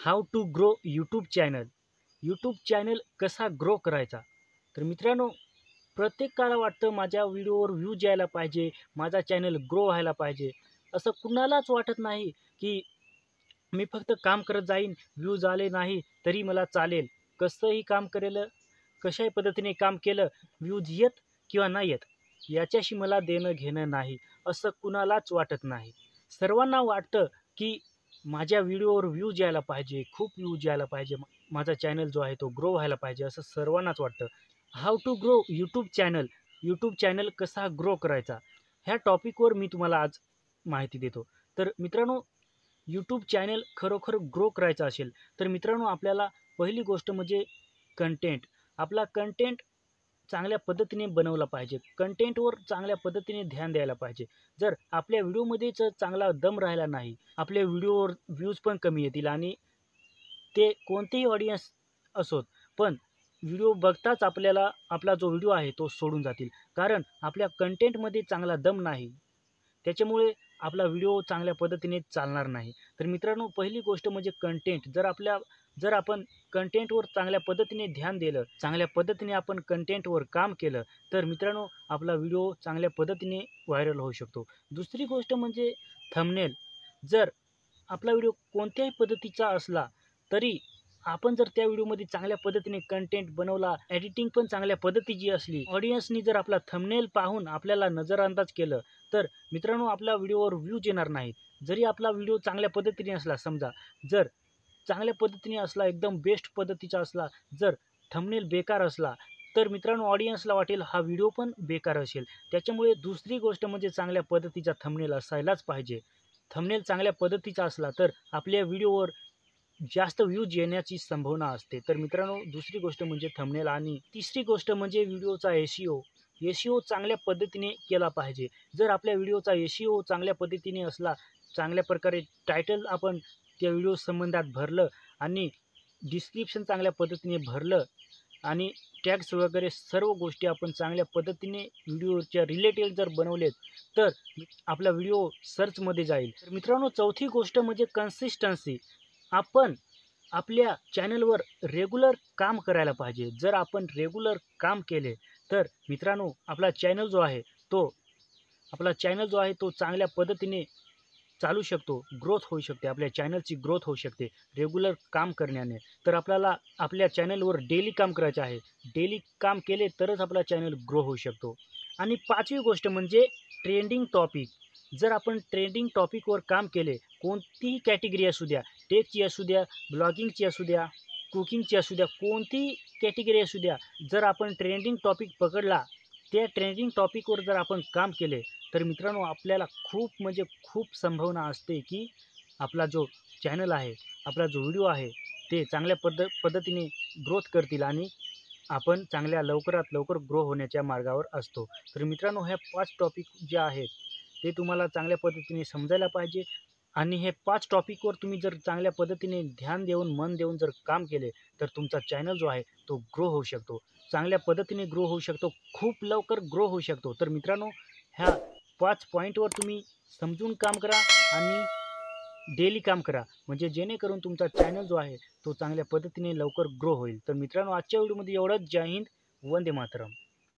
How to grow YouTube channel. YouTube channel कसा grow करायचा. तर मित्रांनो, प्रत्येकाला वाटतं माझ्या व्हिडिओवर व्ह्यूज यायला पाहिजे, माझा चॅनल ग्रो व्हायला पाहिजे. असं कुणालाच वाटत नाही की मी फक्त काम करत जाईन, व्ह्यूज आले नाही तरी मला चालेल. कसंही काम करेल, कशाही पद्धतीने काम केलं, व्ह्यूज येत किंवा नाही येत, याच्याशी मला देणं घेणं नाही, असं कुणालाच वाटत नाही. सर्वांना वाटतं की माझ्या व्हिडिओवर व्ह्यूज यायला पाहिजे, खूप व्ह्यूज यायला पाहिजे, माझा चॅनल जो आहे तो ग्रो व्हायला पाहिजे, असं सर्वांनाच वाटतं. How to grow YouTube channel. YouTube channel कसा ग्रो करायचा, ह्या टॉपिकवर मी तुम्हाला आज माहिती देतो. तर मित्रांनो, यूट्यूब चॅनल खरोखर ग्रो करायचा असेल तर मित्रांनो, आपल्याला पहिली गोष्ट म्हणजे कंटेंट. आपला कंटेंट चांगल्या पद्धतीने बनवला पाहिजे. कंटेंटवर चांगल्या पद्धतीने ध्यान द्यायला पाहिजे. जर आपल्या व्हिडिओमध्येच चांगला दम राहिला नाही, आपल्या व्हिडिओवर व्ह्यूज पण कमी येतील आणि ते कोणतेही ऑडियन्स असोत, पण व्हिडिओ बघताच आपल्याला आपला जो व्हिडिओ आहे तो सोडून जातील. कारण आपल्या कंटेंटमध्ये चांगला दम नाही. त्याच्यामुळे आपला व्हिडिओ चांगल्या पद्धतीने चालणार नाही. तर मित्रांनो, पहिली गोष्ट म्हणजे कंटेंट. जर आपण कंटेंटवर चांगल्या पद्धतीने ध्यान दिलं, चांगल्या पद्धतीने आपण कंटेंटवर काम केलं, तर मित्रांनो, आपला व्हिडिओ चांगल्या पद्धतीने व्हायरल होऊ शकतो. दुसरी गोष्ट म्हणजे थंबनेल. जर आपला व्हिडिओ कोणत्याही पद्धतीचा असला तरी आपण जर त्या व्हिडिओमध्ये चांगल्या पद्धतीने कंटेंट बनवला, एडिटिंग पण चांगल्या पद्धतीची असली, ऑडियन्सनी जर आपला थंबनेल पाहून आपल्याला नजरअंदाज केलं, तर मित्रांनो, आपल्या व्हिडिओवर व्ह्यूज येणार नाहीत. जरी आपला व्हिडिओ चांगल्या पद्धतीने असला, समजा जर चांगल्या पद्धतीने असला, एकदम बेस्ट पद्धतीचा असला, जर थंबनेल बेकार असला, तर मित्रांनो, ऑडियन्सला वाटेल हा व्हिडिओ पण बेकार असेल. त्याच्यामुळे दुसरी गोष्ट म्हणजे चांगल्या पद्धतीचा थंबनेल असायलाच पाहिजे. थंबनेल चांगल्या पद्धतीचा असला तर आपल्या व्हिडिओवर जास्त व्ह्यूज येण्याची संभावना असते. तर मित्रांनो, दुसरी गोष्ट म्हणजे थंबनेल. आणि तिसरी गोष्ट म्हणजे व्हिडिओचा एस-ई-ओ. एस-ई-ओ चांगल्या पद्धतीने केला पाहिजे. जर आपल्या व्हिडिओचा एस-ई-ओ चांगल्या पद्धतीने असला, चांगल्या प्रकारे टायटल आपण त्या व्हिडिओ संबंधात भरलं आणि डिस्क्रिप्शन चांगल्या पद्धतीने भरलं आणि टॅग्स वगैरे सर्व गोष्टी आपण चांगल्या पद्धतीने व्हिडिओच्या रिलेटेड जर बनवलेत, तर आपला व्हिडिओ सर्चमध्ये जाईल. तर मित्रांनो, चौथी गोष्ट म्हणजे कन्सिस्टन्सी. आपण आपल्या चॅनलवर रेग्युलर काम करायला पाहिजे. जर आपण रेग्युलर काम केले, तर मित्रांनो, आपला चॅनल जो आहे तो चांगल्या पद्धतीने चालू शकतो, ग्रोथ होऊ शकते. आपल्या चॅनलची ग्रोथ होऊ शकते रेग्युलर काम करण्याने. तर आपल्याला आपल्या चॅनलवर डेली काम करायचे आहे. डेली काम केले तरच आपला चॅनल ग्रो होऊ शकतो. आणि पाचवी गोष्ट म्हणजे ट्रेंडिंग टॉपिक. जर आपण ट्रेंडिंग टॉपिकवर काम केले, कोणतीही कॅटेगरी असू द्या, टेकची असू द्या, ब्लॉगिंगची असू द्या, कुकिंगची असू द्या, कोणतीही कॅटेगरी असू द्या, जर आपण ट्रेंडिंग टॉपिक पकडला, त्या ट्रेंडिंग टॉपिकवर जर आपण काम केले, तर मित्रांनो, आपल्याला खूप म्हणजे खूप संभावना असते की आपला जो चॅनल आहे, आपला जो व्हिडिओ आहे, ते चांगल्या पद्धतीने ग्रोथ करतील आणि आपण चांगल्या लवकरात लवकर ग्रो होण्याच्या मार्गावर असतो. तर मित्रांनो, ह्या 5 टॉपिक जे आहेत ते तुम्हाला चांगल्या पद्धतीने समजायला पाहिजे. आणि हे 5 टॉपिकवर तुम्ही जर चांगल्या पद्धतीने ध्यान देऊन, मन देऊन जर काम केले, तर तुमचा चॅनल जो आहे तो ग्रो होऊ शकतो. चांगल्या पद्धतीने ग्रो होऊ शकतो, खूप लवकर ग्रो होऊ शकतो. तर मित्रांनो, ह्या 5 पॉईंटवर तुम्ही समजून काम करा आणि डेली काम करा, म्हणजे जेणेकरून तुमचा चॅनल जो आहे तो चांगल्या पद्धतीने लवकर ग्रो होईल. तर मित्रांनो, आजच्या व्हिडिओमध्ये एवढंच. जय हिंद, वंदे मातरम.